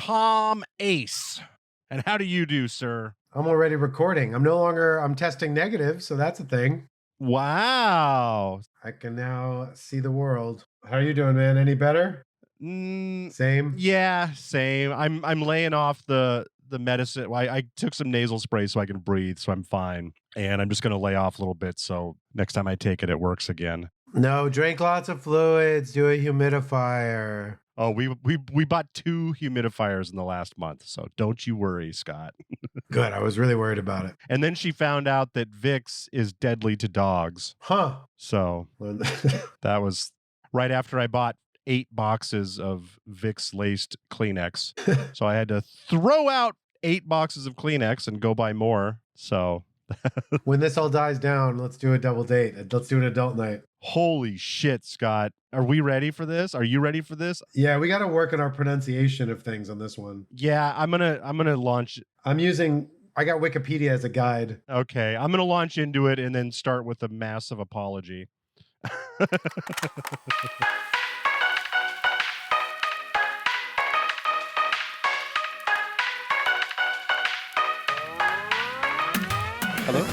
Tom Ace. And how do you do, sir? I'm already recording. I'm testing negative, so that's a thing. Wow. I can now see the world. How are you doing, man? Any better? Same? Yeah, same. I'm laying off the medicine. Well, I took some nasal spray so I can breathe, so I'm fine. And I'm just going to lay off a little bit so next time I take it works again. No, drink lots of fluids, do a humidifier. Oh, we bought 2 humidifiers in the last month, so don't you worry, Scott. Good, I was really worried about it. And then she found out that Vicks is deadly to dogs. Huh. So that was right after I bought 8 boxes of Vicks-laced Kleenex. So I had to throw out 8 boxes of Kleenex and go buy more. So when this all dies down, let's do a double date. Let's do an adult night. Holy shit, Scott. Are we ready for this? Are you ready for this? Yeah, we got to work on our pronunciation of things on this one. Yeah, I'm going to launch. I got Wikipedia as a guide. Okay, I'm going to launch into it and then start with a massive apology. Hello?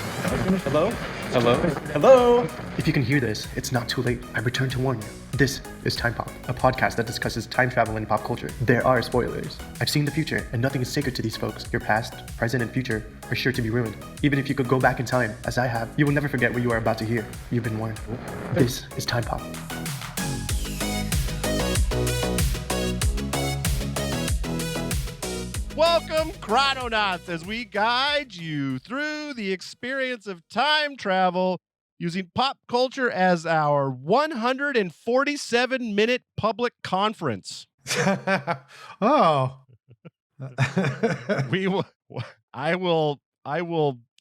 Hello? Hello? Hello? If you can hear this, it's not too late. I return to warn you. This is Time Pop, a podcast that discusses time travel and pop culture. There are spoilers. I've seen the future, and nothing is sacred to these folks. Your past, present, and future are sure to be ruined. Even if you could go back in time, as I have, you will never forget what you are about to hear. You've been warned. This is Time Pop. Welcome, chrononauts, as we guide you through the experience of time travel using pop culture as our 147-minute public conference. Oh. I will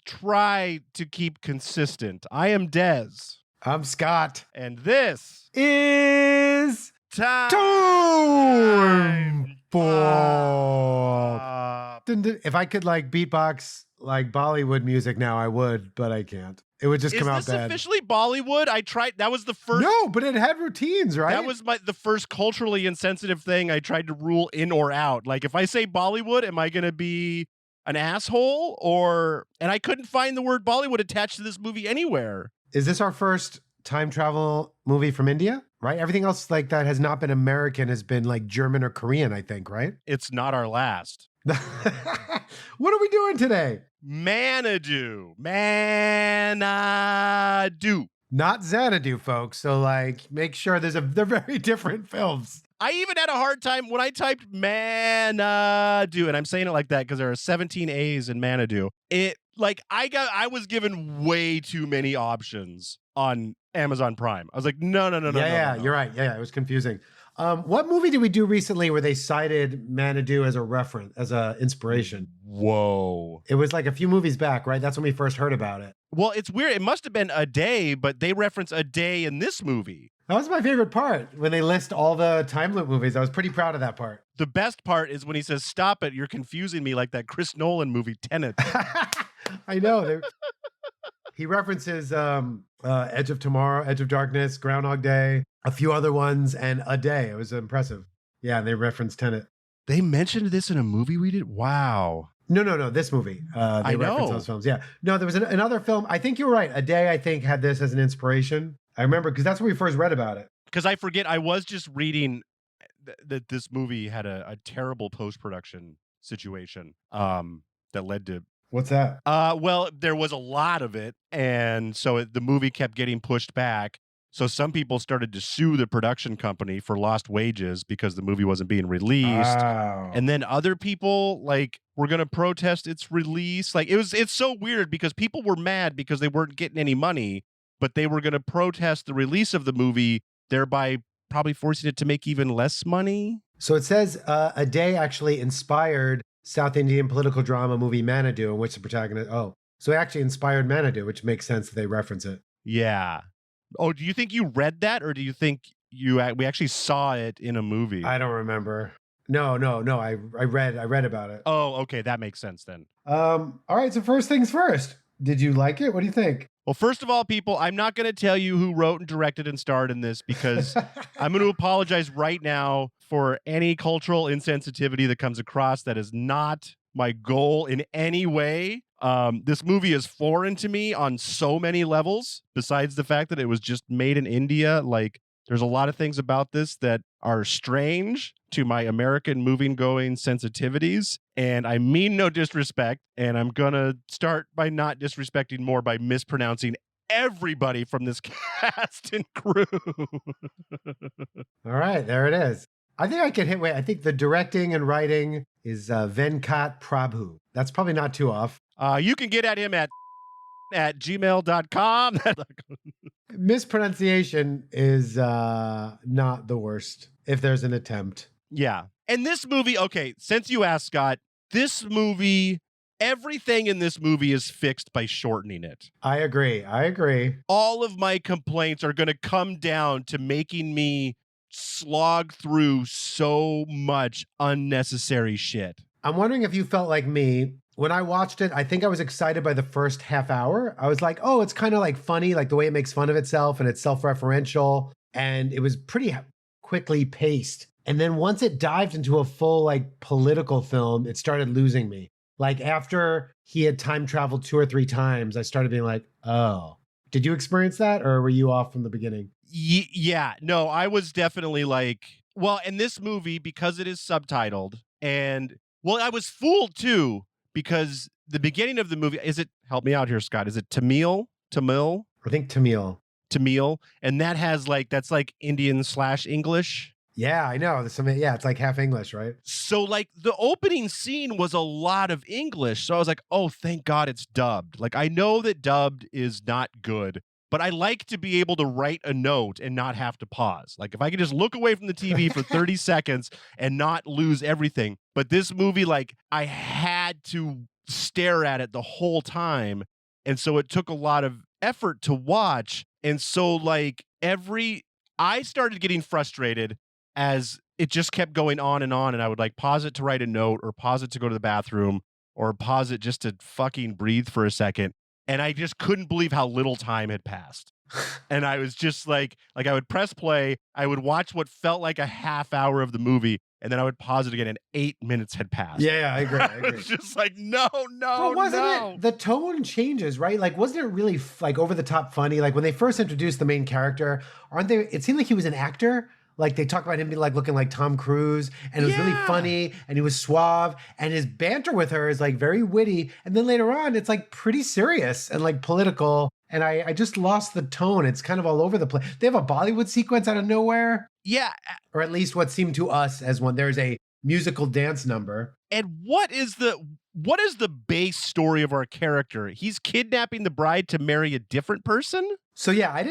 try to keep consistent. I am Des. I'm Scott. And this is Time Pop. If I could beatbox Bollywood music now, I would, but I can't. It would just come out bad. Is this officially Bollywood? I tried. That was the first. No, but it had routines, right? That was the first culturally insensitive thing I tried to rule in or out. Like, if I say Bollywood, am I going to be an asshole? And I couldn't find the word Bollywood attached to this movie anywhere. Is this our first time travel movie from India? Right? Everything else that has not been American has been German or Korean, I think, right? It's not our last. What are we doing today? Manadu. Not Xanadu, folks. So make sure they're very different films. I even had a hard time when I typed Manadu, and I'm saying it like that because there are 17 A's in Manadu. I was given way too many options on Amazon Prime. I was like, no. Yeah, you're right. Yeah, it was confusing. What movie did we do recently where they cited Manadu as a reference, as a inspiration? Whoa. It was a few movies back, right? That's when we first heard about it. Well, it's weird. It must have been A Day, but they reference A Day in this movie. That was my favorite part. When they list all the time loop movies, I was pretty proud of that part. The best part is when he says, "Stop it, you're confusing me," like that Chris Nolan movie, Tenet. I know. He references Edge of Tomorrow, Edge of Darkness, Groundhog Day, a few other ones, and A Day. It was impressive. Yeah, they referenced Tenet. They mentioned this in a movie we did? Wow. No, this movie. They referenced those films. Yeah. No, there was another film. I think you're right. A Day, I think, had this as an inspiration. I remember because that's when we first read about it. Because I forget, I was just reading that this movie had a terrible post-production situation that led to... What's that? Well, there was a lot of it, and so the movie kept getting pushed back. So some people started to sue the production company for lost wages because the movie wasn't being released. Wow. And then other people were going to protest its release. It's so weird because people were mad because they weren't getting any money, but they were going to protest the release of the movie, thereby probably forcing it to make even less money. So it says A Day actually inspired South Indian political drama movie Maanaadu, in which the protagonist... Oh, so it actually inspired Maanaadu, which makes sense that they reference it. Yeah. Oh, do you think you read that, or do you think we actually saw it in a movie? I don't remember. No. I read about it. Oh, okay, that makes sense then. All right, so first things first. Did you like it? What do you think? Well, first of all, people, I'm not going to tell you who wrote and directed and starred in this because I'm going to apologize right now for any cultural insensitivity that comes across. That is not my goal in any way. This movie is foreign to me on so many levels, besides the fact that it was just made in India. Like, there's a lot of things about this that are strange to my American moving-going sensitivities, and I mean no disrespect, and I'm gonna start by not disrespecting more by mispronouncing everybody from this cast and crew. All right, there it is. I think I can hit. Wait, I think the directing and writing is Venkat Prabhu. That's probably not too off. You can get at him at gmail.com. Mispronunciation is not the worst if there's an attempt. Yeah. And this movie, okay, since you asked, Scott, this movie, everything in this movie is fixed by shortening it. I agree. All of my complaints are going to come down to making me slog through so much unnecessary shit. I'm wondering if you felt like me. When I watched it, I think I was excited by the first half hour. I was like, oh, it's kind of like funny, like the way it makes fun of itself and it's self-referential. And it was pretty quickly paced. And then once it dived into a full like political film, it started losing me. Like after he had time traveled 2 or 3 times, I started being like, oh. Did you experience that or were you off from the beginning? Yeah, no, I was definitely like, well, in this movie, because it is subtitled, and well, I was fooled too, because the beginning of the movie, help me out here, Scott, is it Tamil? I think Tamil. And that has like, that's like Indian/English. Yeah, I know. It's like half English, right? So like the opening scene was a lot of English. So I was like, oh, thank God it's dubbed. Like I know that dubbed is not good, but I like to be able to write a note and not have to pause. Like if I could just look away from the TV for 30 seconds and not lose everything. But this movie, like I had to stare at it the whole time. And so it took a lot of effort to watch. And so like I started getting frustrated as it just kept going on, and I would like pause it to write a note or pause it to go to the bathroom or pause it just to fucking breathe for a second. And I just couldn't believe how little time had passed. And I was just like I would press play, I would watch what felt like a half hour of the movie, and then I would pause it again, and 8 minutes had passed. Yeah, I agree. I was just like, no. But wasn't it? The tone changes, right? Like, wasn't it really like over the top funny? Like when they first introduced the main character, it seemed like he was an actor. Like they talk about him being like looking like Tom Cruise, and it was really funny, and he was suave, and his banter with her is like very witty. And then later on, it's like pretty serious and like political. And I just lost the tone. It's kind of all over the place. They have a Bollywood sequence out of nowhere. Yeah. Or at least what seemed to us as one. There's a musical dance number. And what is the base story of our character? He's kidnapping the bride to marry a different person? So yeah, I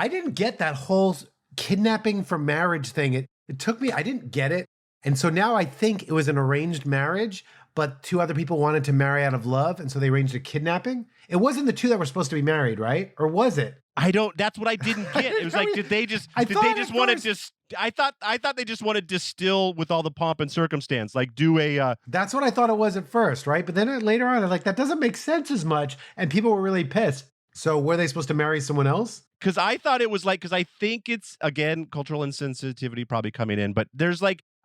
didn't get that whole kidnapping for marriage thing. It took me, I didn't get it. And so now I think it was an arranged marriage, but 2 other people wanted to marry out of love, and so they arranged a kidnapping. It wasn't the 2 that were supposed to be married, right? Or was it? That's what I didn't get. It was like, did they just want to I thought they just wanted to distill with all the pomp and circumstance, like do a That's what I thought it was at first, right? But then later on, I'm like, that doesn't make sense as much, and people were really pissed. So were they supposed to marry someone else? Because I thought it was like, because I think it's, again, cultural insensitivity probably coming in, but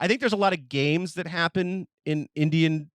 I think there's a lot of games that happen in Indian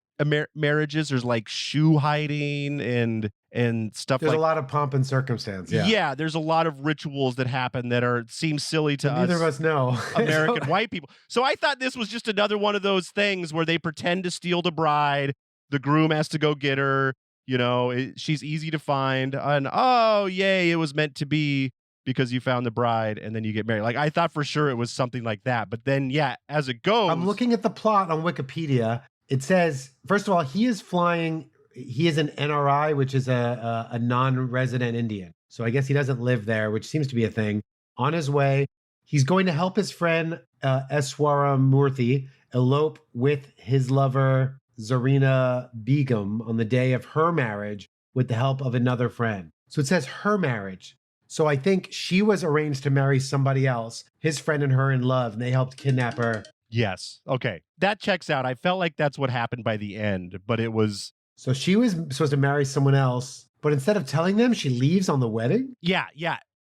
marriages. There's like shoe hiding and stuff. There's a lot of pomp and circumstance. Yeah, there's a lot of rituals that happen that seem silly to us. Neither of us know. American white people. So I thought this was just another one of those things where they pretend to steal the bride. The groom has to go get her. You know, she's easy to find. And oh, yay, it was meant to be because you found the bride and then you get married. Like, I thought for sure it was something like that. But then, yeah, as it goes. I'm looking at the plot on Wikipedia. It says, first of all, he is an NRI, which is a non-resident Indian. So I guess he doesn't live there, which seems to be a thing. On his way, he's going to help his friend Eswaramurthy elope with his lover Zarina Begum on the day of her marriage with the help of another friend. So it says her marriage. So I think she was arranged to marry somebody else, his friend and her in love, and they helped kidnap her. Yes. Okay. That checks out. I felt like that's what happened by the end, but it was... So she was supposed to marry someone else. But instead of telling them, she leaves on the wedding. Yeah.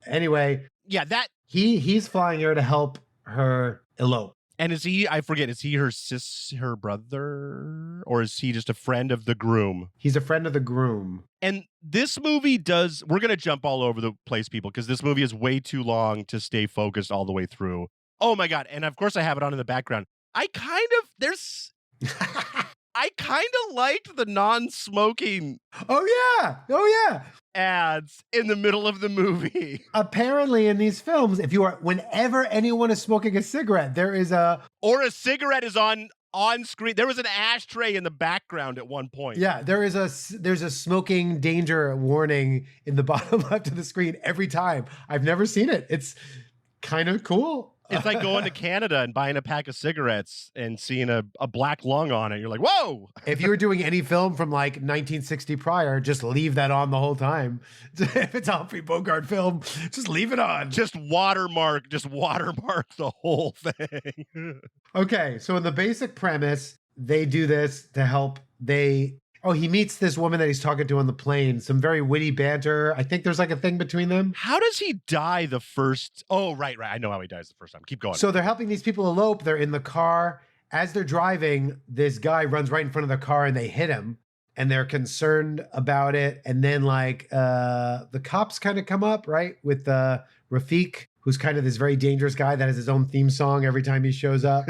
Anyway, That. he's flying her to help her elope. And is he, I forget, is he her brother? Or is he just a friend of the groom? He's a friend of the groom. And this movie we're going to jump all over the place, people, because this movie is way too long to stay focused all the way through. Oh my God. And of course I have it on in the background. I kind of liked the non-smoking Oh yeah. ads in the middle of the movie. Apparently in these films, whenever anyone is smoking a cigarette, there is or a cigarette is on screen. There was an ashtray in the background at one point. Yeah, there's a smoking danger warning in the bottom left of the screen every time. I've never seen it. It's kind of cool. It's like going to Canada and buying a pack of cigarettes and seeing a black lung on it. You're like, whoa! If you were doing any film from like 1960 prior, just leave that on the whole time. If it's a Humphrey Bogart film, just leave it on. Just watermark the whole thing. Okay, so in the basic premise, they do this to help. He meets this woman that he's talking to on the plane. Some very witty banter. I think there's like a thing between them. How does he die the first? Oh, right. I know how he dies the first time. Keep going. So they're helping these people elope. They're in the car. As they're driving, this guy runs right in front of the car and they hit him. And they're concerned about it. And then the cops kind of come up, right? With Rafiq, who's kind of this very dangerous guy that has his own theme song every time he shows up.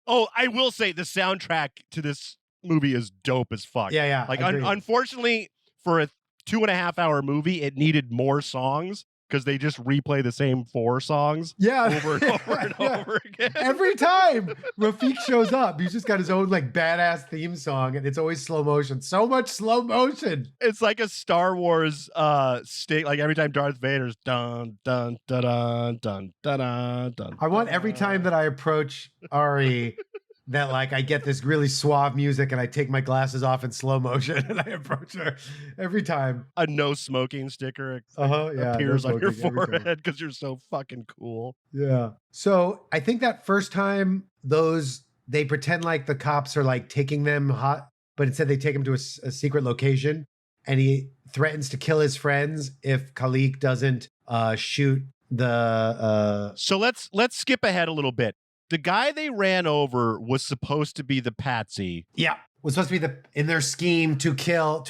Oh, I will say the soundtrack to this movie is dope as fuck. Yeah. Like, unfortunately, for a 2.5 hour movie, it needed more songs because they just replay the same 4 songs over and over and over again. Every time Rafiq shows up, he's just got his own like badass theme song, and it's always slow motion. So much slow motion. It's like a Star Wars sting. Like every time Darth Vader's dun dun dun dun dun dun dun. I want every time that I approach Ari that like I get this really suave music and I take my glasses off in slow motion and I approach her every time. A no smoking sticker Yeah, appears on your forehead because you're so fucking cool. Yeah. So I think that first time they pretend like the cops are like taking them hot, but instead they take him to a secret location and he threatens to kill his friends if Khalik doesn't shoot the So let's skip ahead a little bit. The guy they ran over was supposed to be the patsy. Yeah. Was supposed to be in their scheme to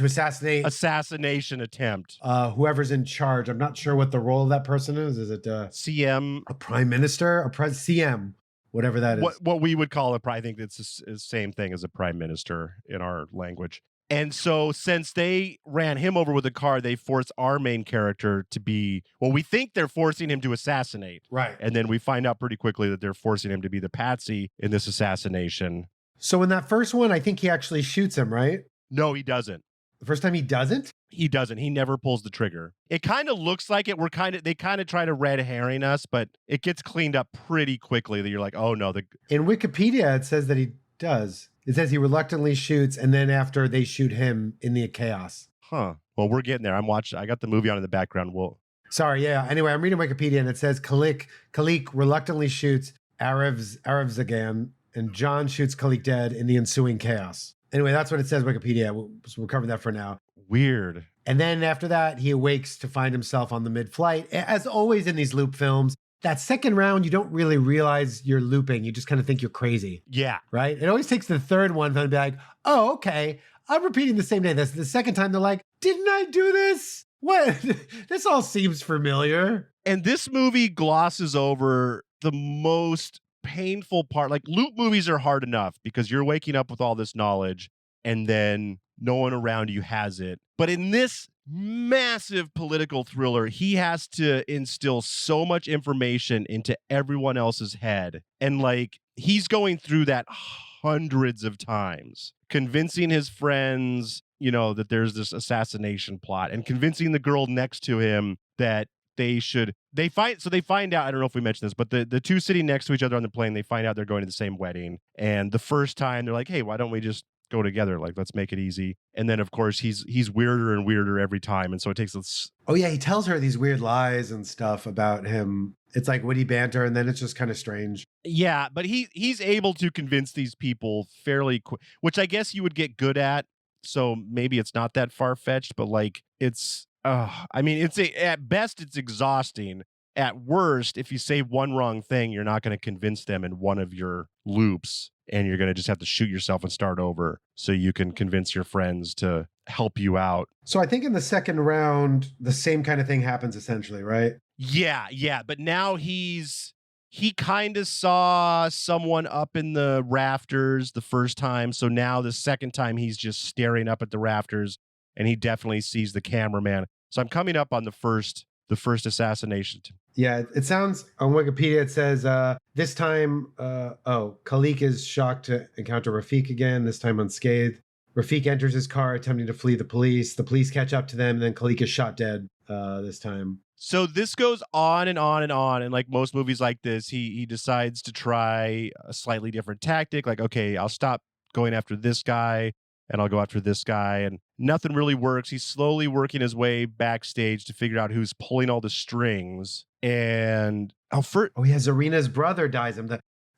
assassinate. Assassination attempt. Whoever's in charge. I'm not sure what the role of that person is. Is it CM? A prime minister? CM? Whatever that is. What we would call I think it's the same thing as a prime minister in our language. And so since they ran him over with a car, they forced our main character to be, we think they're forcing him to assassinate. Right. And then we find out pretty quickly that they're forcing him to be the patsy in this assassination. So in that first one, I think he actually shoots him, right? No, he doesn't. The first time he doesn't? He doesn't. He never pulls the trigger. It kind of looks like it. They kind of try to red herring us, but it gets cleaned up pretty quickly that you're like, oh no. In Wikipedia, it says that he does. It says he reluctantly shoots, and then after they shoot him in the chaos. Huh. Well, we're getting there. I got the movie on in the background. Sorry, yeah. Anyway, I'm reading Wikipedia, and it says Khalik reluctantly shoots Arabzagan, and John shoots Khalik dead in the ensuing chaos. Anyway, that's what it says Wikipedia. We'll cover that for now. Weird. And then after that, he awakes to find himself on the mid-flight. As always in these loop films, that second round, you don't really realize you're looping. You just kind of think you're crazy. Yeah. Right? It always takes the third one to be like, oh, okay, I'm repeating the same day. That's the second time they're like, didn't I do this? What? This all seems familiar. And this movie glosses over the most painful part. Like, loop movies are hard enough because you're waking up with all this knowledge and then no one around you has it. But in this massive political thriller, he has to instill so much information into everyone else's head. And like, he's going through that hundreds of times, convincing his friends, that there's this assassination plot, and convincing the girl next to him that they find out, I don't know if we mentioned this, but the two sitting next to each other on the plane, they find out they're going to the same wedding. And the first time they're like, hey, why don't we just go together? Like, let's make it easy. And then of course he's weirder and weirder every time. And so it takes this. Oh yeah. He tells her these weird lies and stuff about him. It's like witty banter. And then it's just kind of strange. Yeah. But he's able to convince these people fairly quick, which I guess you would get good at so maybe it's not that far-fetched, but like I mean, at best it's exhausting. At worst, if you say one wrong thing, you're not going to convince them in one of your loops, and you're going to just have to shoot yourself and start over so you can convince your friends to help you out. So I think in the second round, the same kind of thing happens essentially, right? Yeah. But now he kind of saw someone up in the rafters the first time. So now the second time he's just staring up at the rafters, and he definitely sees the cameraman. So I'm coming up on the first assassination. Yeah, it sounds on Wikipedia. It says this time, Khalik is shocked to encounter Rafik again. This time unscathed. Rafik enters his car, attempting to flee the police. The police catch up to them, and then Khalik is shot dead. This time. So this goes on and on and on, and like most movies like this, he decides to try a slightly different tactic. Like, okay, I'll stop going after this guy, and I'll go after this guy, and nothing really works. He's slowly working his way backstage to figure out who's pulling all the strings. And Zarina's brother dies him.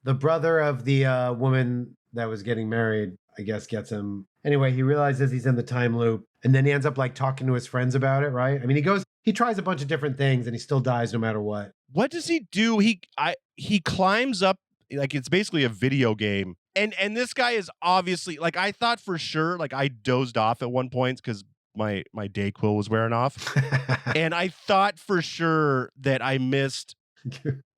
The brother of the woman that was getting married, I guess, gets him. Anyway, he realizes he's in the time loop, and then he ends up like talking to his friends about it, right? I mean, he tries a bunch of different things, and he still dies no matter what. What does he do? He climbs up, like it's basically a video game. And this guy is obviously, like, I thought for sure, like I dozed off at one point because my Dayquil was wearing off. And I thought for sure that I missed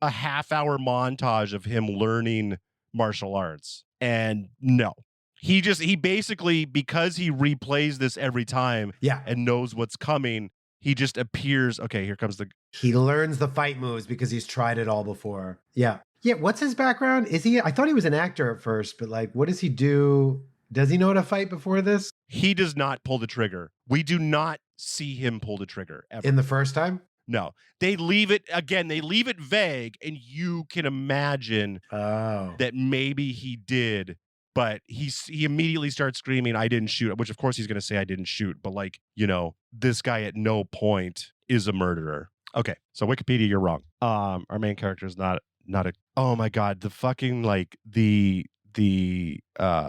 a half-hour montage of him learning martial arts. And no. He basically, because he replays this every time and knows what's coming, he just appears, okay, here comes he learns the fight moves because he's tried it all before. Yeah. Yeah, what's his background? I thought he was an actor at first, but like, what does he do? Does he know how to fight before this? He does not pull the trigger. We do not see him pull the trigger ever. In the first time? No. They leave it vague, and you can imagine that maybe he did, but he immediately starts screaming, I didn't shoot, which of course he's going to say I didn't shoot, but like, this guy at no point is a murderer. Okay, so Wikipedia, you're wrong. Our main character is not a, oh my God, the fucking like the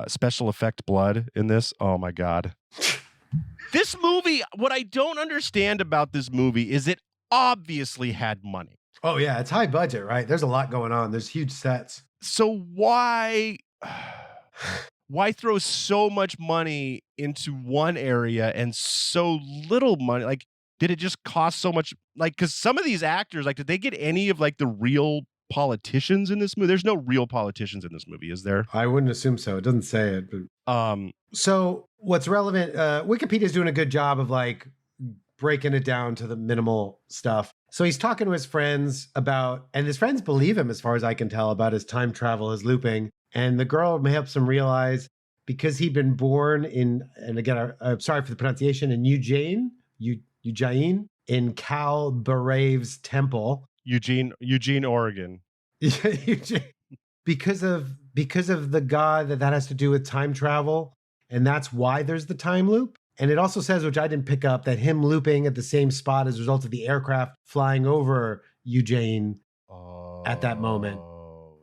special effect blood in this. Oh my God. This movie, what I don't understand about this movie is it obviously had money. Oh yeah, it's high budget, right? There's a lot going on. There's huge sets. So why throw so much money into one area and so little money? Like, did it just cost so much? Like, because some of these actors, like, did they get any of like the real politicians in this movie? There's no real politicians in this movie, is there? I wouldn't assume so. It doesn't say it. But... So what's relevant? Wikipedia is doing a good job of like breaking it down to the minimal stuff. So he's talking to his friends about, and his friends believe him as far as I can tell, about his time travel, his looping. And the girl helps him realize because he'd been born in, and again, I'm sorry for the pronunciation, in Eugene, in Cal Barav's temple. Eugene, Oregon. Because of the god that has to do with time travel, and that's why there's the time loop. And it also says, which I didn't pick up, that him looping at the same spot as a result of the aircraft flying over Eugene at that moment.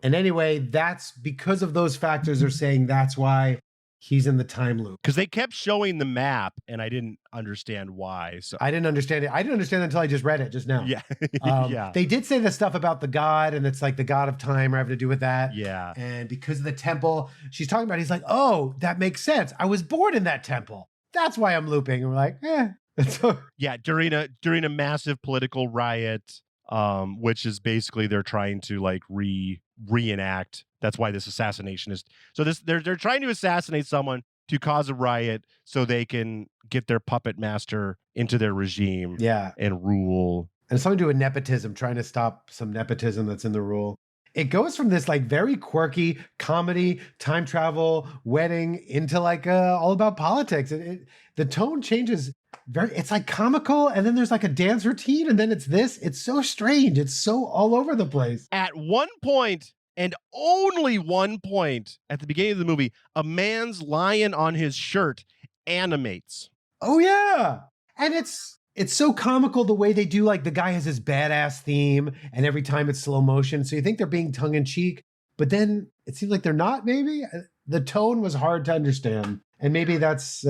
And anyway, that's because of those factors. They're saying that's why he's in the time loop. Because they kept showing the map, and I didn't understand why. So I didn't understand it. I didn't understand it until I just read it just now. Yeah. Yeah. They did say the stuff about the god, and it's like the god of time or having to do with that. Yeah. And because of the temple she's talking about, he's like, oh, that makes sense. I was born in that temple. That's why I'm looping. And we're like, yeah, during a massive political riot, which is basically they're trying to like reenact. That's why this assassination is. So they're trying to assassinate someone to cause a riot so they can get their puppet master into their regime. Yeah. And rule. And something to do with nepotism, trying to stop some nepotism that's in the rule. It goes from this like very quirky comedy, time travel, wedding into like all about politics. The tone changes it's like comical, and then there's like a dance routine, and then it's this. It's so strange. It's so all over the place. At one point, and only one point at the beginning of the movie, a man's lion on his shirt animates. Oh yeah. And it's so comical the way they do, like the guy has his badass theme and every time it's slow motion. So you think they're being tongue in cheek, but then it seems like they're not, maybe. The tone was hard to understand. And maybe that's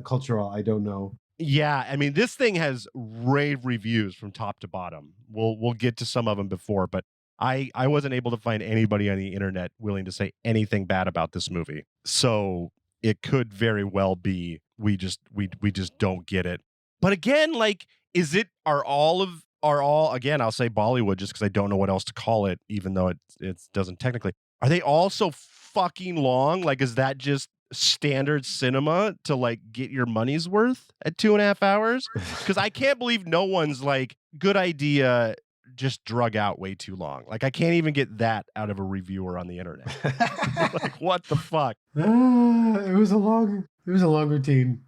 cultural. I don't know. Yeah, I mean, this thing has rave reviews from top to bottom. We'll get to some of them before, but I wasn't able to find anybody on the internet willing to say anything bad about this movie. So it could very well be we just don't get it. But again, like, are all again, I'll say Bollywood just because I don't know what else to call it, even though it doesn't technically. Are they all so fucking long? Like, is that just standard cinema to like get your money's worth at 2.5 hours? Because I can't believe no one's like, good idea, just drug out way too long. Like, I can't even get that out of a reviewer on the internet. Like, what the fuck? It was a long routine.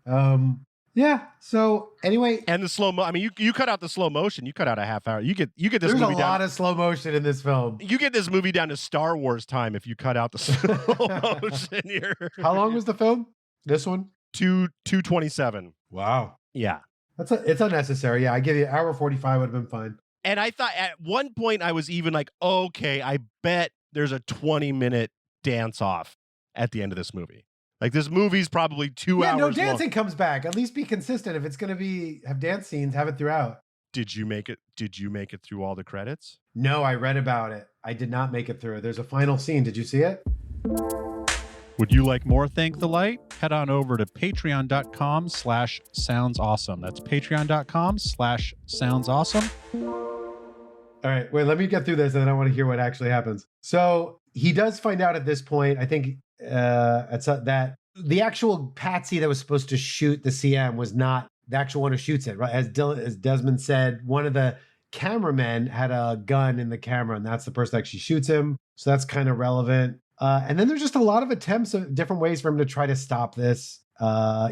Yeah. So anyway, and the slow mo. I mean, you cut out the slow motion. You cut out a half hour. You get this there's movie a lot of slow motion in this film. You get this movie down to Star Wars time if you cut out the slow motion here. How long was the film? This one? 2:27. Wow. Yeah. It's unnecessary. Yeah, I give you an hour 45 would have been fine. And I thought at one point I was even like, okay, I bet there's a 20-minute dance off at the end of this movie. Like, this movie's probably 2 hours no dancing long. comes back. At least be consistent. If it's going to have dance scenes, have it throughout. Did you make it through all the credits? No, I read about it. I did not make it through. There's a final scene. Did you see it? Would you like more Thank the Light? Head on over to patreon.com/soundsawesome. That's patreon.com/soundsawesome. All right, wait, let me get through this and then I want to hear what actually happens. So he does find out at this point, I think that the actual patsy that was supposed to shoot the CM was not the actual one who shoots it, right? As Desmond said, one of the cameramen had a gun in the camera and that's the person that actually shoots him. So that's kind of relevant. And then there's just a lot of attempts of different ways for him to try to stop this.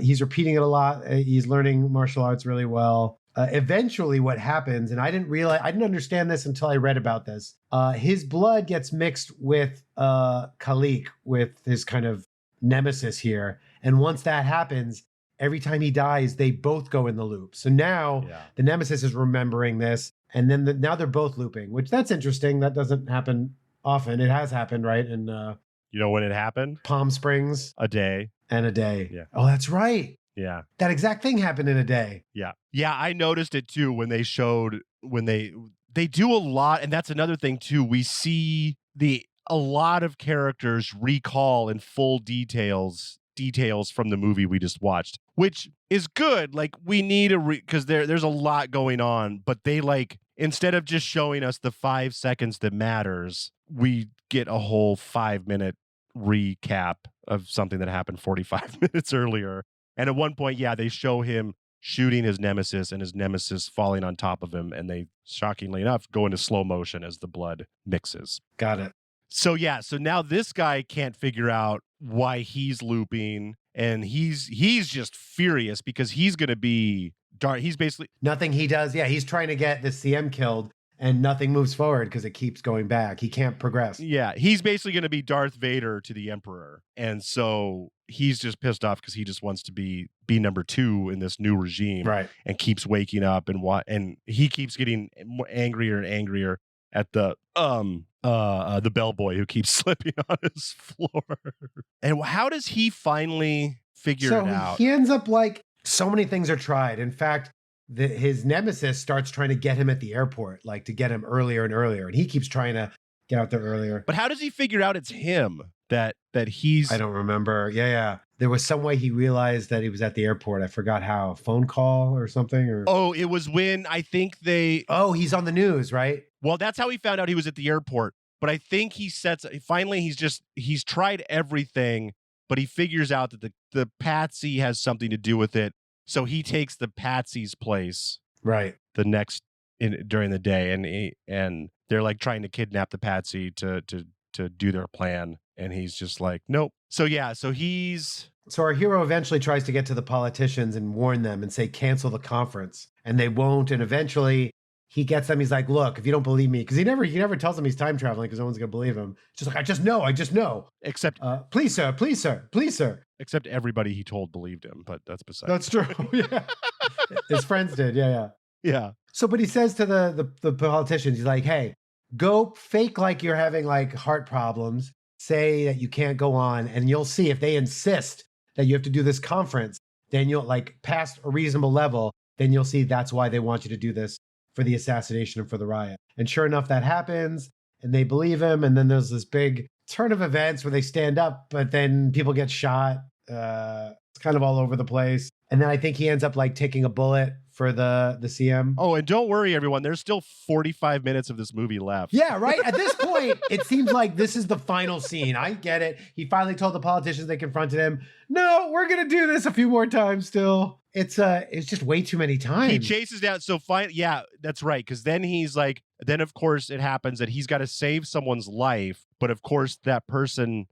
He's repeating it a lot. He's learning martial arts really well. Eventually what happens, and I didn't understand this until I read about this. His blood gets mixed with Khalik, with his kind of nemesis here. And once that happens, every time he dies, they both go in the loop. So now the nemesis is remembering this, and then now they're both looping, which that's interesting. That doesn't happen often. It has happened, right? And you know when it happened? Palm Springs. A day. And a day. Yeah. Oh, that's right. Yeah. That exact thing happened in a day. Yeah. Yeah, I noticed it too when they showed they do a lot, and that's another thing too. We see a lot of characters recall in full details from the movie we just watched, which is good. Like, we need because there's a lot going on, but they, like, instead of just showing us the 5 seconds that matters, we get a whole 5-minute recap of something that happened 45 minutes earlier. And at one point, they show him shooting his nemesis and his nemesis falling on top of him. And they, shockingly enough, go into slow motion as the blood mixes. Got it. So now this guy can't figure out why he's looping. And he's just furious because he's going to be dark. He's basically... Nothing he does. Yeah, he's trying to get the CM killed. And nothing moves forward because it keeps going back. He can't progress. Yeah, he's basically going to be Darth Vader to the Emperor. And so he's just pissed off because he just wants to be number 2 in this new regime. Right. And keeps waking up and he keeps getting angrier and angrier at the bellboy who keeps slipping on his floor. And how does he finally figure it out? He ends up like, so many things are tried. In fact, his nemesis starts trying to get him at the airport, like to get him earlier and earlier. And he keeps trying to get out there earlier. But how does he figure out it's him that he's... I don't remember. Yeah. There was some way he realized that he was at the airport. I forgot how. A phone call or something? Oh, it was when I think they... Oh, he's on the news, right? Well, that's how he found out he was at the airport. But I think finally he's tried everything, but he figures out that the patsy has something to do with it. So he takes the patsy's place, right? During the day, and they're like trying to kidnap the patsy to do their plan, and he's just like, nope. So our hero eventually tries to get to the politicians and warn them and say cancel the conference, and they won't. And eventually he gets them. He's like, look, if you don't believe me, because he never tells them he's time traveling because no one's gonna believe him. Just like, I just know. Except, please sir. Except everybody he told believed him, but that's beside. That's true. Yeah, his friends did. Yeah. So, but he says to the politicians, he's like, hey, go fake like you're having like heart problems. Say that you can't go on, and you'll see if they insist that you have to do this conference. Then you'll like past a reasonable level. Then you'll see that's why they want you to do this for the assassination and for the riot. And sure enough, that happens and they believe him. And then there's this big turn of events where they stand up, but then people get shot. It's kind of all over the place. And then I think he ends up like taking a bullet for the CM. Oh, and don't worry, everyone. There's still 45 minutes of this movie left. Yeah, right. At this point, it seems like this is the final scene. I get it. He finally told the politicians they confronted him. No, we're gonna do this a few more times still. It's just way too many times. He chases down. So fine. Yeah, that's right. Because then he's like, then of course it happens that he's got to save someone's life, but of course that person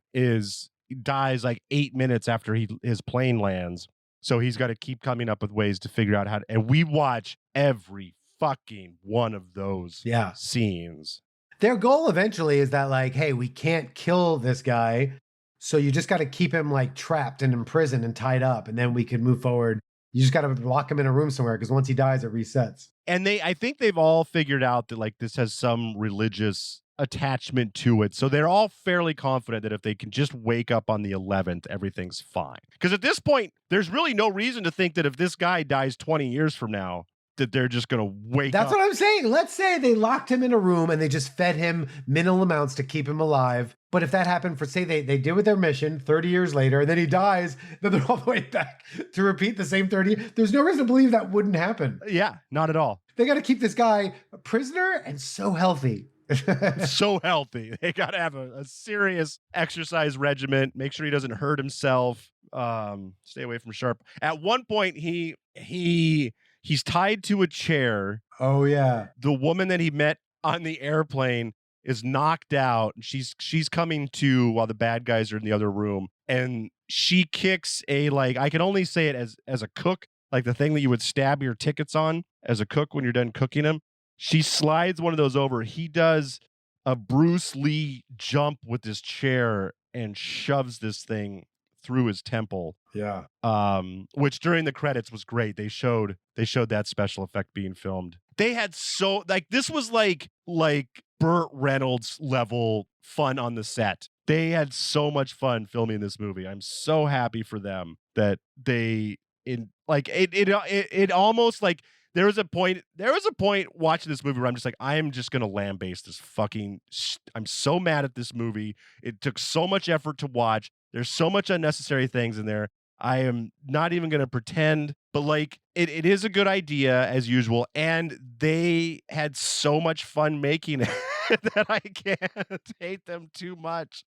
dies like 8 minutes after his plane lands. So he's got to keep coming up with ways to figure out how to, and we watch every fucking one of those scenes. Their goal eventually is that like, hey, we can't kill this guy. So you just got to keep him like trapped and imprisoned and tied up. And then we can move forward. You just got to lock him in a room somewhere because once he dies, it resets. And I think they've all figured out that like this has some religious attachment to it. So they're all fairly confident that if they can just wake up on the 11th, everything's fine. Because at this point, there's really no reason to think that if this guy dies 20 years from now, that they're just going to wake up. That's what I'm saying. Let's say they locked him in a room and they just fed him minimal amounts to keep him alive. But if that happened for, say, they did with their mission 30 years later, and then he dies, then they're all the way back to repeat the same 30. There's no reason to believe that wouldn't happen. Yeah, not at all. They got to keep this guy a prisoner and so healthy. So healthy. They got to have a serious exercise regimen. Make sure he doesn't hurt himself. Stay away from sharp. At one point, he's tied to a chair. Oh yeah. The woman that he met on the airplane is knocked out. She's coming to while the bad guys are in the other room, and she kicks I can only say it as a cook, like the thing that you would stab your tickets on as a cook when you're done cooking them. She slides one of those over. He does a Bruce Lee jump with this chair and shoves this thing through his temple. Yeah. Which during the credits was great. They showed that special effect being filmed. They had this was like Burt Reynolds level fun on the set. They had so much fun filming this movie. I'm so happy for them that it almost like there was a point watching this movie where I'm just like, I am just going to lambaste this I'm so mad at this movie. It took so much effort to watch. There's so much unnecessary things in there. I am not even going to pretend, but like it is a good idea as usual. And they had so much fun making it that I can't hate them too much.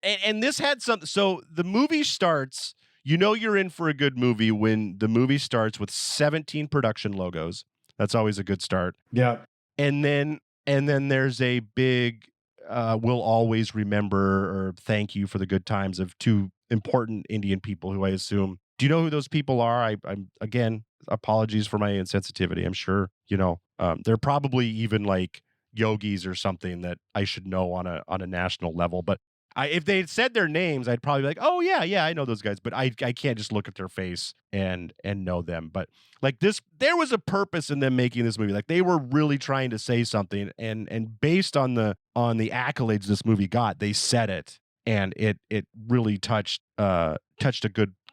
And this had something. So the movie starts, you're in for a good movie when the movie starts with 17 production logos. That's always a good start. Yeah. And then there's a big we'll always remember or thank you for the good times of two important Indian people who I assume. Do you know who those people are? I'm again, apologies for my insensitivity. I'm sure, they're probably even like yogis or something that I should know on a national level. But if they had said their names, I'd probably be like, oh yeah, I know those guys. But I can't just look at their face and know them. But like this, there was a purpose in them making this movie. Like they were really trying to say something, and based on the accolades this movie got, they said it, and it really touched a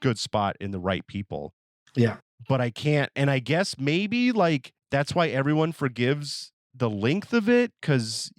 good spot in the right people. Yeah. But I can't, and I guess maybe like that's why everyone forgives the length of it, because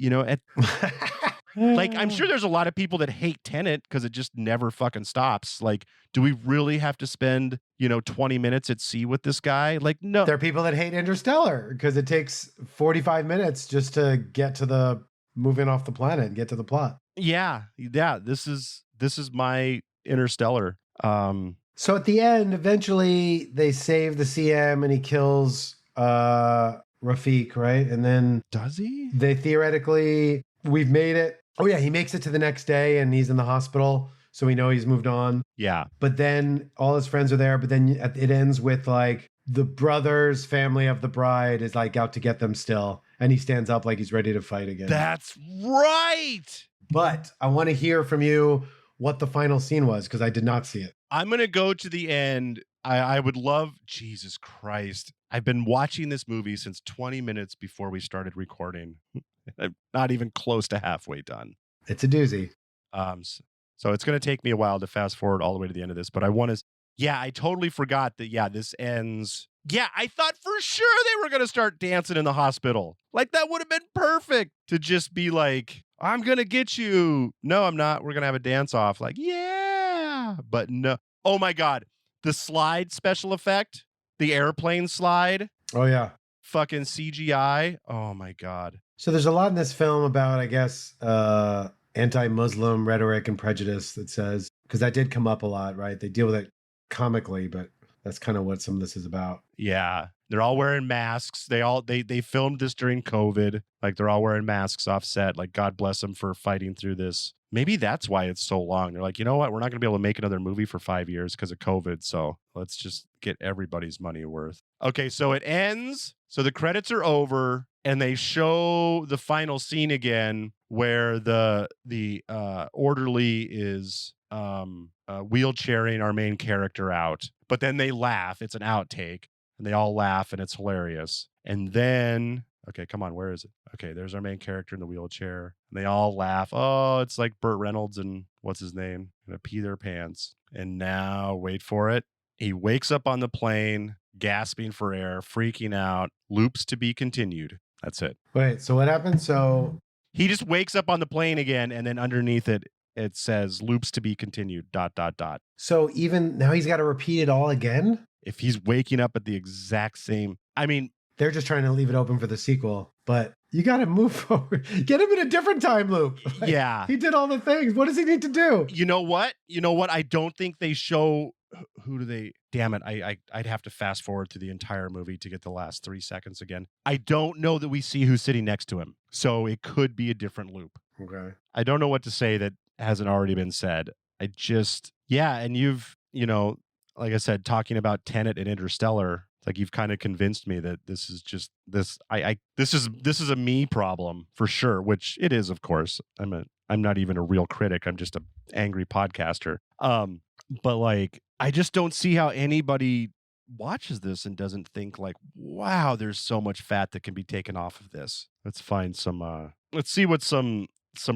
like, I'm sure there's a lot of people that hate Tenet because it just never fucking stops. Like, do we really have to spend, 20 minutes at sea with this guy? Like, no. There are people that hate Interstellar because it takes 45 minutes just to get to the moving off the planet and get to the plot. Yeah. This is my Interstellar. So at the end, eventually they save the CM and he kills Rafiq, right? And then does he? They theoretically, we've made it. Oh yeah, he makes it to the next day and he's in the hospital, so we know he's moved on. Yeah. But then all his friends are there, but then it ends with like the brother's family of the bride is like out to get them still, and he stands up like he's ready to fight again. That's right. But I want to hear from you what the final scene was, because I did not see it. I'm going to go to the end. I would love, Jesus Christ. I've been watching this movie since 20 minutes before we started recording. I'm not even close to halfway done. It's a doozy. So it's going to take me a while to fast forward all the way to the end of this, but I want to. Yeah, I totally forgot that. Yeah, this ends. Yeah, I thought for sure they were going to start dancing in the hospital. Like, that would have been perfect to just be like, I'm going to get you. No, I'm not. We're going to have a dance off. Like, yeah. But no. Oh my God. The slide special effect, the airplane slide, Oh yeah. fucking CGI. Oh my God. So there's a lot in this film about, I guess, anti-Muslim rhetoric and prejudice that says, because that did come up a lot, right? They deal with it comically, but that's kind of what some of this is about. Yeah. They're all wearing masks. They filmed this during COVID. Like, they're all wearing masks off set. Like, God bless them for fighting through this. Maybe that's why it's so long. They're like, you know what? We're not going to be able to make another movie for 5 years because of COVID. So let's just get everybody's money worth. Okay, so it ends. So the credits are over, and they show the final scene again, where the orderly is wheelchairing our main character out. But then they laugh. It's an outtake, and they all laugh, and it's hilarious. And then, okay, come on, where is it? Okay, there's our main character in the wheelchair, and they all laugh. Oh, it's like Burt Reynolds and what's his name? Gonna pee their pants. And now, wait for it. He wakes up on the plane, gasping for air, freaking out. Loops to be continued. That's it. Wait, so what happened? So He just wakes up on the plane again, and then underneath it, it says loops to be continued, ... So even now he's got to repeat it all again? If he's waking up at the exact same, I mean, They're just trying to leave it open for the sequel, but you got to move forward. Get him in a different time loop. Like, yeah. he did all the things. What does he need to do? You know what? I don't think they show who do they. Damn it! I'd have to fast forward through the entire movie to get the last 3 seconds again. I don't know that we see who's sitting next to him, so it could be a different loop. Okay. I don't know what to say that hasn't already been said. And you've, like I said, talking about Tenet and Interstellar, like, you've kind of convinced me that this is just this. This is a me problem for sure, which it is, of course. I'm not even a real critic. I'm just an angry podcaster. But like, I just don't see how anybody watches this and doesn't think like, wow, there's so much fat that can be taken off of this. Let's find some. Let's see what some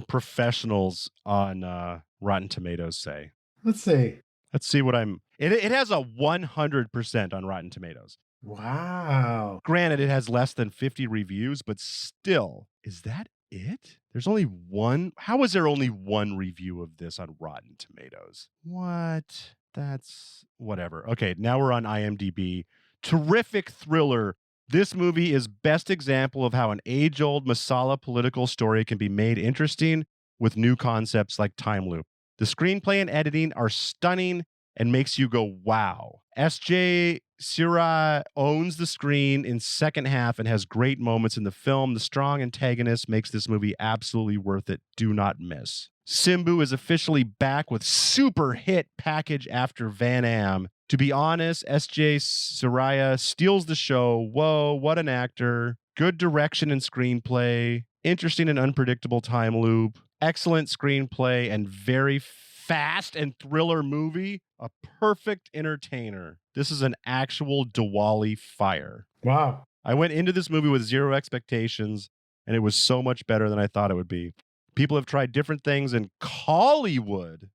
professionals on Rotten Tomatoes say. Let's see. Let's see what it has a 100% on Rotten Tomatoes. Wow. Granted, it has less than 50 reviews, but still, is that it? There's only one. How is there only one review of this on Rotten Tomatoes? What? That's whatever. Okay, now we're on IMDb. Terrific thriller. This movie is best example of how an age-old masala political story can be made interesting with new concepts like time loop. The screenplay and editing are stunning and makes you go, wow. S.J. Siraj owns the screen in second half and has great moments in the film. The strong antagonist makes this movie absolutely worth it. Do not miss. Simbu is officially back with super hit package after Van Am. To be honest, S.J. Siraj steals the show. Whoa, what an actor. Good direction and screenplay. Interesting and unpredictable time loop. Excellent screenplay and very fast and thriller movie. A perfect entertainer. This is an actual Diwali fire. Wow. I went into this movie with zero expectations, and it was so much better than I thought it would be. People have tried different things in Collywood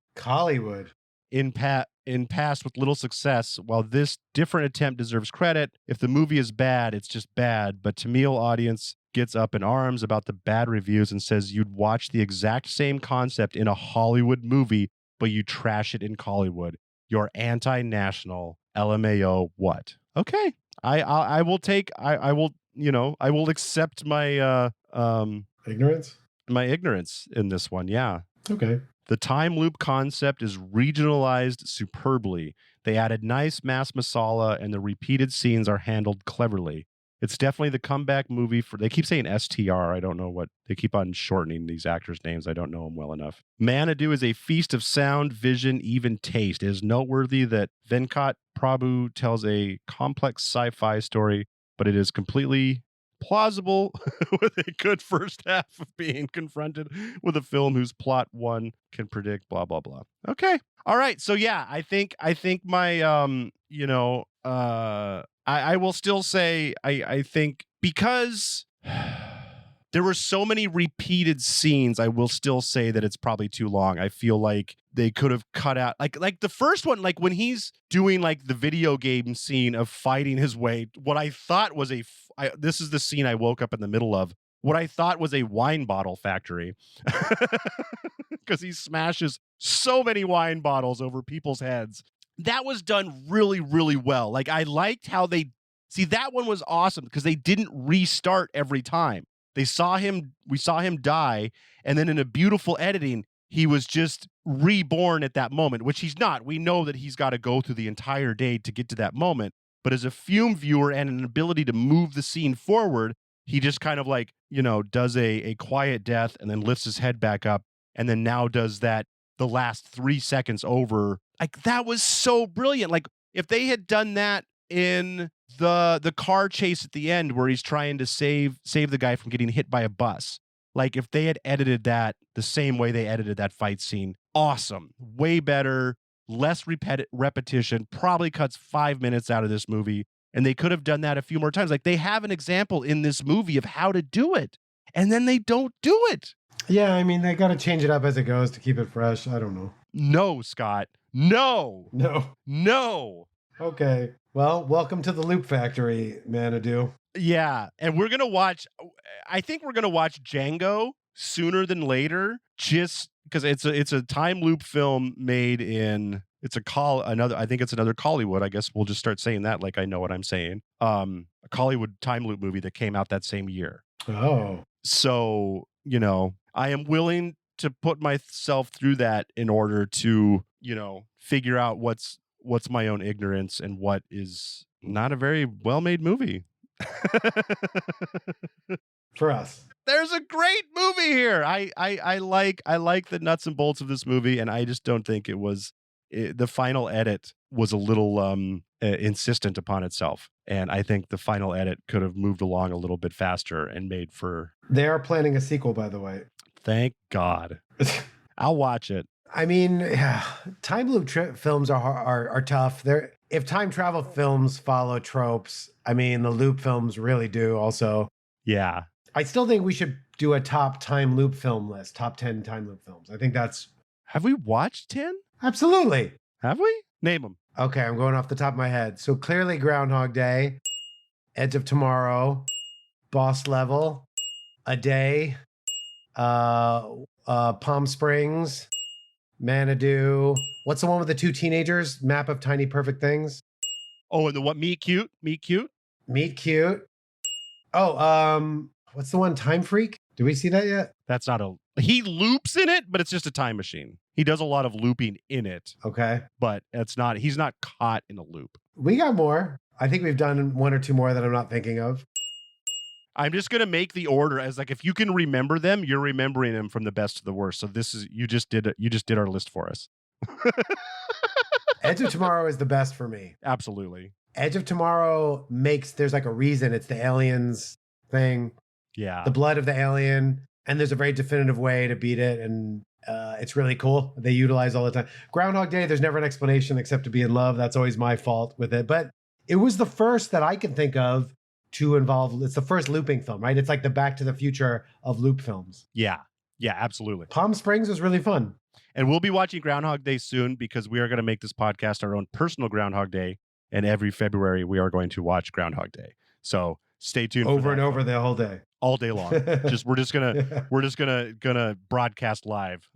in past with little success. While this different attempt deserves credit, if the movie is bad, it's just bad. But Tamil audience gets up in arms about the bad reviews and says you'd watch the exact same concept in a Hollywood movie, but you trash it in Collywood. You're anti-national. LMAO. What? Okay. I will take. I will accept my Ignorance? My ignorance in this one. Yeah. Okay. The time loop concept is regionalized superbly. They added nice mass masala, and the repeated scenes are handled cleverly. It's definitely the comeback movie for. They keep saying STR. I don't know what they keep on shortening these actors' names. I don't know them well enough. Manadu is a feast of sound, vision, even taste. It is noteworthy that Venkat Prabhu tells a complex sci-fi story, but it is completely plausible with a good first half of being confronted with a film whose plot one can predict. Blah blah blah. Okay. All right. So yeah, I think my I will still say I think because there were so many repeated scenes. I will still say that it's probably too long. I feel like they could have cut out like the first one, like when he's doing like the video game scene of fighting his way. What I thought was this is the scene I woke up in the middle of. What I thought was a wine bottle factory, because he smashes so many wine bottles over people's heads. That was done really, really well. Like I liked how that one was awesome because they didn't restart every time. We saw him die, and then in a beautiful editing, he was just reborn at that moment, which he's not. We know that he's got to go through the entire day to get to that moment. But as a fume viewer and an ability to move the scene forward, he just kind of like, does a quiet death and then lifts his head back up, and then now does that the last 3 seconds over. Like that was so brilliant. Like if they had done that in the car chase at the end where he's trying to save the guy from getting hit by a bus. Like if they had edited that the same way they edited that fight scene, awesome. Way better, less repetition, probably cuts 5 minutes out of this movie. And they could have done that a few more times. Like they have an example in this movie of how to do it. And then they don't do it. Yeah, I mean, they got to change it up as it goes to keep it fresh. I don't know. No, Scott. No. Okay. Well, welcome to the Loop Factory, Manadu. Yeah, and I think we're going to watch Django sooner than later, just because it's a time loop film made in, I think it's another Collywood. I guess we'll just start saying that like I know what I'm saying. A Collywood time loop movie that came out that same year. Oh. So, I am willing to put myself through that in order to, figure out what's my own ignorance and what is not a very well-made movie. For us. There's a great movie here. I like the nuts and bolts of this movie, and I just don't think the final edit was a little insistent upon itself. And I think the final edit could have moved along a little bit faster and made for... They are planning a sequel, by the way. Thank God. I'll watch it. I mean, time loop films are tough. If time travel films follow tropes, I mean, the loop films really do also. Yeah. I still think we should do a top time loop film list, top 10 time loop films. I think that's... Have we watched 10? Absolutely. Have we? Name them. Okay, I'm going off the top of my head. So clearly Groundhog Day, Edge of Tomorrow, Boss Level, A Day, Palm Springs, Manadu. What's the one with the two teenagers? Map of Tiny Perfect Things. Oh, and the what? Meet Cute? Meet Cute? Meet Cute. Oh, what's the one? Time Freak? Do we see that yet? That's not he loops in it, but it's just a time machine. He does a lot of looping in it. Okay. But he's not caught in a loop. We got more. I think we've done one or two more that I'm not thinking of. I'm just going to make the order as like, if you can remember them, you're remembering them from the best to the worst. So you just did our list for us. Edge of Tomorrow is the best for me. Absolutely. Edge of Tomorrow there's like a reason. It's the aliens thing. Yeah. The blood of the alien. And there's a very definitive way to beat it. And it's really cool. They utilize all the time. Groundhog Day, there's never an explanation except to be in love. That's always my fault with it. But it was the first that I can think of to involve, it's the first looping film, right? It's like the Back to the Future of loop films. Yeah. Yeah, absolutely. Palm Springs was really fun. And we'll be watching Groundhog Day soon because we are going to make this podcast our own personal Groundhog Day. And every February, we are going to watch Groundhog Day. So stay tuned. Over and over the whole day. All day long. We're just gonna broadcast live.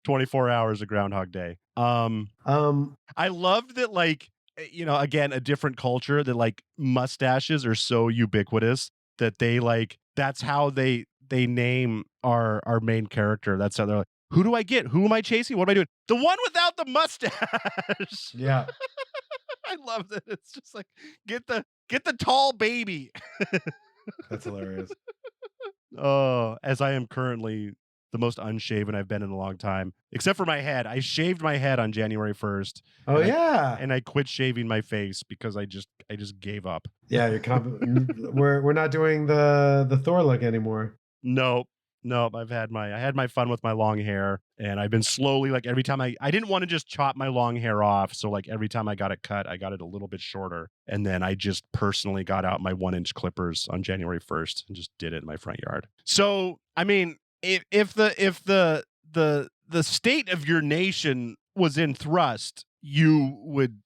24 hours of Groundhog Day. I loved that, like, again, a different culture, that like mustaches are so ubiquitous that they like, that's how they name our main character. That's how they're like, who do I get? Who am I chasing? What am I doing? The one without the mustache. Yeah. I love that. It's just like, get the tall baby. That's hilarious. Oh, as I am currently the most unshaven I've been in a long time, except for my head. I shaved my head on January 1st. Oh, yeah. And I quit shaving my face because I just gave up. Yeah, we're not doing the Thor look anymore. No. Nope. I had my fun with my long hair, and I've been slowly, like, every time I didn't want to just chop my long hair off. So like every time I got it cut, I got it a little bit shorter. And then I just personally got out my 1-inch clippers on January 1st and just did it in my front yard. So, I mean, if the state of your nation was in thrust, you would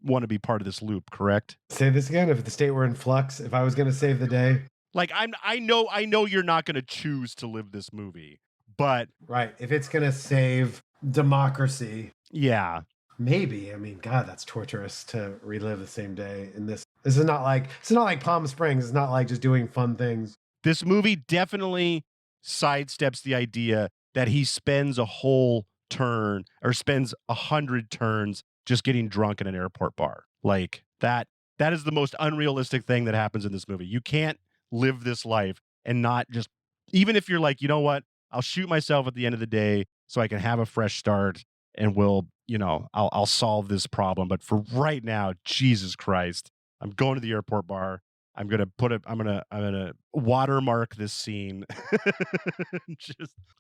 want to be part of this loop, correct? Say this again. If the state were in flux, if I was going to save the day. Like I know you're not going to choose to live this movie, but right, if it's going to save democracy. Yeah. Maybe. I mean, God, that's torturous to relive the same day in this. This is not like Palm Springs. It's not like just doing fun things. This movie definitely sidesteps the idea that he spends a whole turn or spends 100 turns just getting drunk in an airport bar. Like that is the most unrealistic thing that happens in this movie. You can't live this life and not just, even if you're like, you know what, I'll shoot myself at the end of the day so I can have a fresh start and I'll solve this problem. But for right now, Jesus Christ, I'm going to the airport bar. I'm gonna watermark this scene.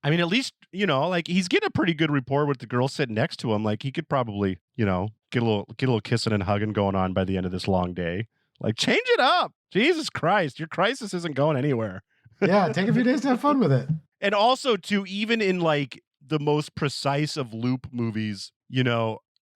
At least, like he's getting a pretty good rapport with the girl sitting next to him. Like he could probably, get a little kissing and hugging going on by the end of this long day. Like, change it up. Jesus Christ, your crisis isn't going anywhere. Yeah, take a few days to have fun with it. And also, too, even in like the most precise of loop movies,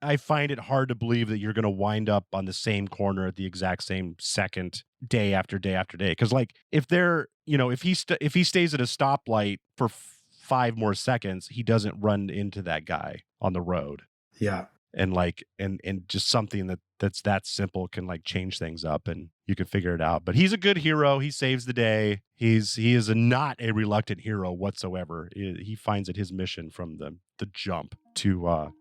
I find it hard to believe that you're going to wind up on the same corner at the exact same second, day after day after day. Because like if they're, if he stays at a stoplight for 5 more seconds, he doesn't run into that guy on the road. Yeah. And like and just something that's that simple can like change things up and you can figure it out. But he's a good hero. He saves the day. He is not a reluctant hero whatsoever. He finds it his mission from the jump to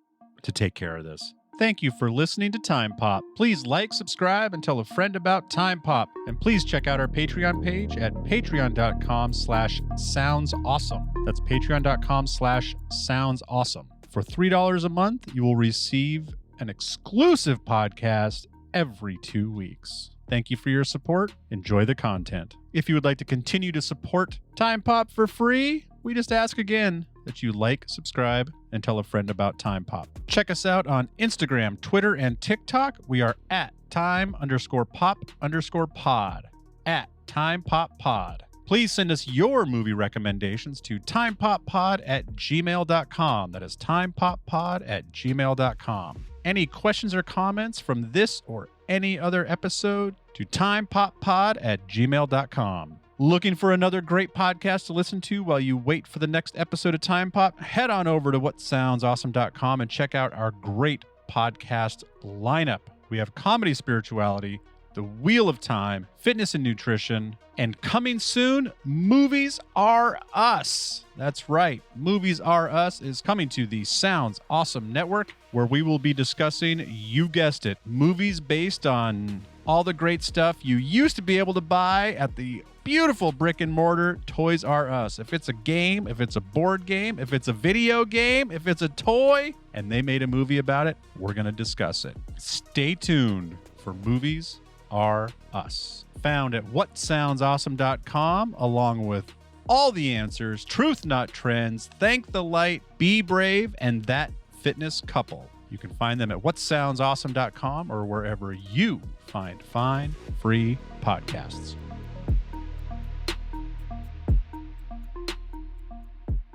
take care of this. Thank you for listening to Time Pop. Please like, subscribe, and tell a friend about Time Pop. And please check out our Patreon page at patreon.com/soundsawesome. That's patreon.com/soundsawesome. For $3 a month, you will receive an exclusive podcast every 2 weeks. Thank you for your support. Enjoy the content. If you would like to continue to support Time Pop for free, we just ask again that you like, subscribe, and tell a friend about Time Pop. Check us out on Instagram, Twitter, and TikTok. We are at time_pop_pod. At TimePopPod. Please send us your movie recommendations to timepoppod@gmail.com. That is timepoppod@gmail.com. Any questions or comments from this or any other episode to timepoppod@gmail.com. Looking for another great podcast to listen to while you wait for the next episode of Time Pop? Head on over to whatsoundsawesome.com and check out our great podcast lineup. We have comedy spirituality, The Wheel of Time, fitness and nutrition, and coming soon, Movies Are Us. That's right. Movies Are Us is coming to the Sounds Awesome Network, where we will be discussing, you guessed it, movies based on all the great stuff you used to be able to buy at the beautiful brick and mortar Toys R Us. If it's a game, if it's a board game, if it's a video game, if it's a toy, and they made a movie about it, we're going to discuss it. Stay tuned for Movies Are Us. Found at whatsoundsawesome.com, along with all the answers, truth not trends, thank the light, be brave, and that fitness couple. You can find them at whatsoundsawesome.com or wherever you find fine, free podcasts.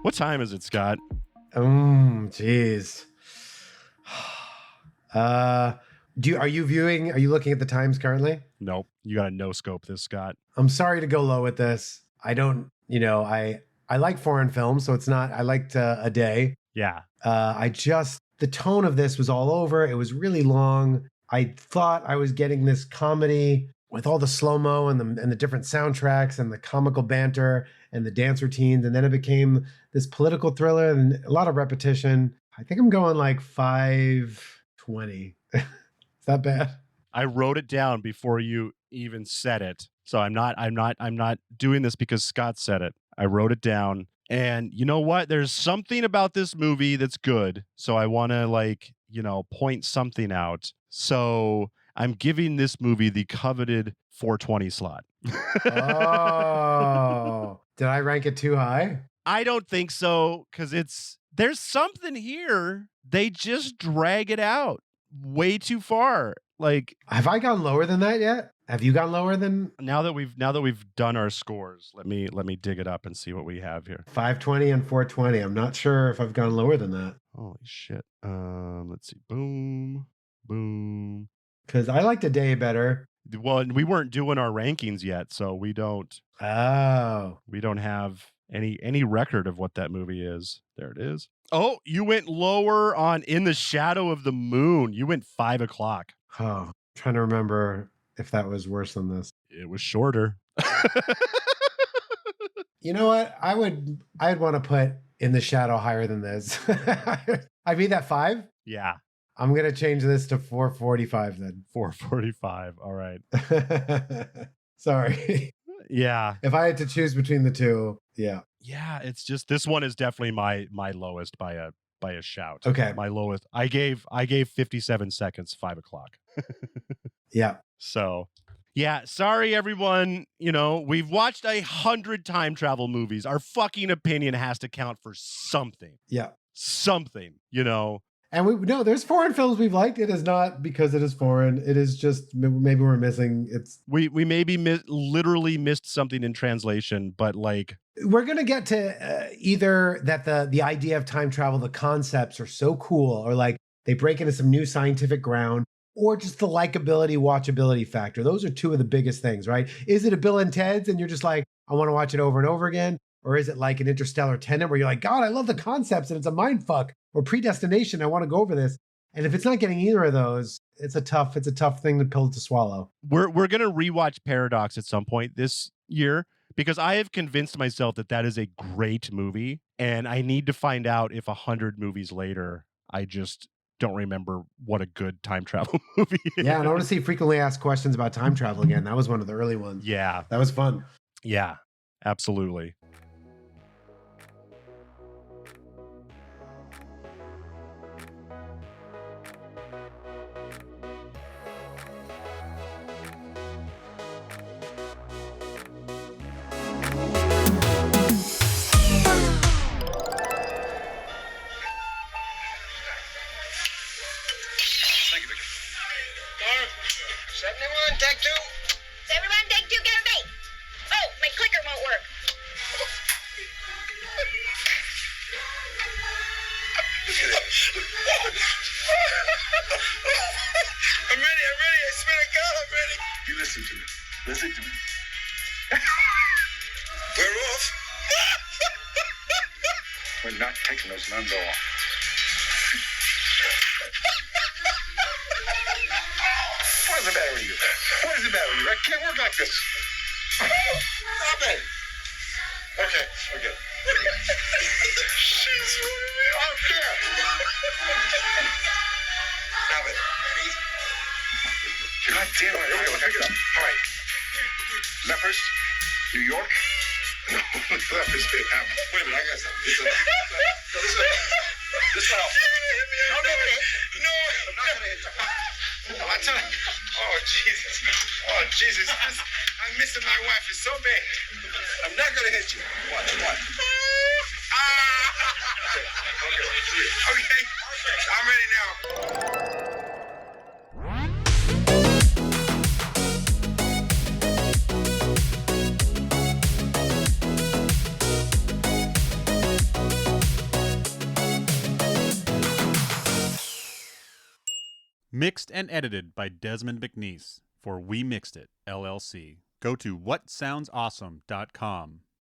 What time is it, Scott? Jeez. Are you looking at the times currently? Nope. You got to no scope this, Scott. I'm sorry to go low with this. I don't, I like foreign films, so it's not, I liked A Day. Yeah. The tone of this was all over. It was really long. I thought I was getting this comedy with all the slow-mo and the different soundtracks and the comical banter and the dance routines. And then it became this political thriller and a lot of repetition. I think I'm going like 520. Is that bad? I wrote it down before you even said it. So I'm not doing this because Scott said it. I wrote it down. And you know what? There's something about this movie that's good. So I want to point something out. So I'm giving this movie the coveted 420 slot. Oh, Did I rank it too high? I don't think so, because there's something here. They just drag it out way too far. Like, have I gone lower than that yet? Have you gone lower than now that we've done our scores, let me dig it up and see what we have here. 520 and 420? I'm not sure if I've gone lower than that. Holy shit. Let's see. Boom. Boom. Because I liked A Day better. Well, and we weren't doing our rankings yet, so we don't Oh. have any record of what that movie is. There it is. Oh, you went lower on In the Shadow of the Moon. You went 5 o'clock. Oh, trying to remember if that was worse than this. It was shorter. You know what? I'd want to put In the Shadow higher than this. I made that 5? Yeah. I'm going to change this to 445 then. 445. All right. Sorry. Yeah. If I had to choose between the two, yeah. Yeah, it's just this one is definitely my lowest by a shout. Okay. My lowest. I gave 57 seconds 5 o'clock. Yeah. So, yeah, sorry everyone. You know, we've watched 100 time travel movies. Our fucking opinion has to count for something. Yeah. Something, you know. And there's foreign films we've liked. It is not because it is foreign. It is just maybe we're missing. We maybe literally missed something in translation, but like we're gonna get to either that the idea of time travel, the concepts are so cool, or like they break into some new scientific ground, or just the likability, watchability factor. Those are two of the biggest things, right? Is it a Bill and Ted's and you're just like, I want to watch it over and over again? Or is it like an Interstellar Tenet where you're like, God, I love the concepts and it's a mind fuck, or Predestination, I want to go over this. And if it's not getting either of those, it's a tough thing to pill to swallow. We're gonna rewatch Paradox at some point this year because I have convinced myself that is a great movie, and I need to find out if 100 movies later I just don't remember what a good time travel movie is. Yeah, and I want to see frequently asked questions about time travel again. That was one of the early ones. Yeah, that was fun. Yeah, absolutely. Leopard, New York. No, Leopard State. Wait a minute, I got something. This one. No, I'm not gonna hit you. I tell you. Oh Jesus. I'm missing my wife. It's so bad. I'm not gonna hit you. What? Okay. I'm ready now. Mixed and edited by Desmond McNeese for We Mixed It, LLC. Go to whatsoundsawesome.com.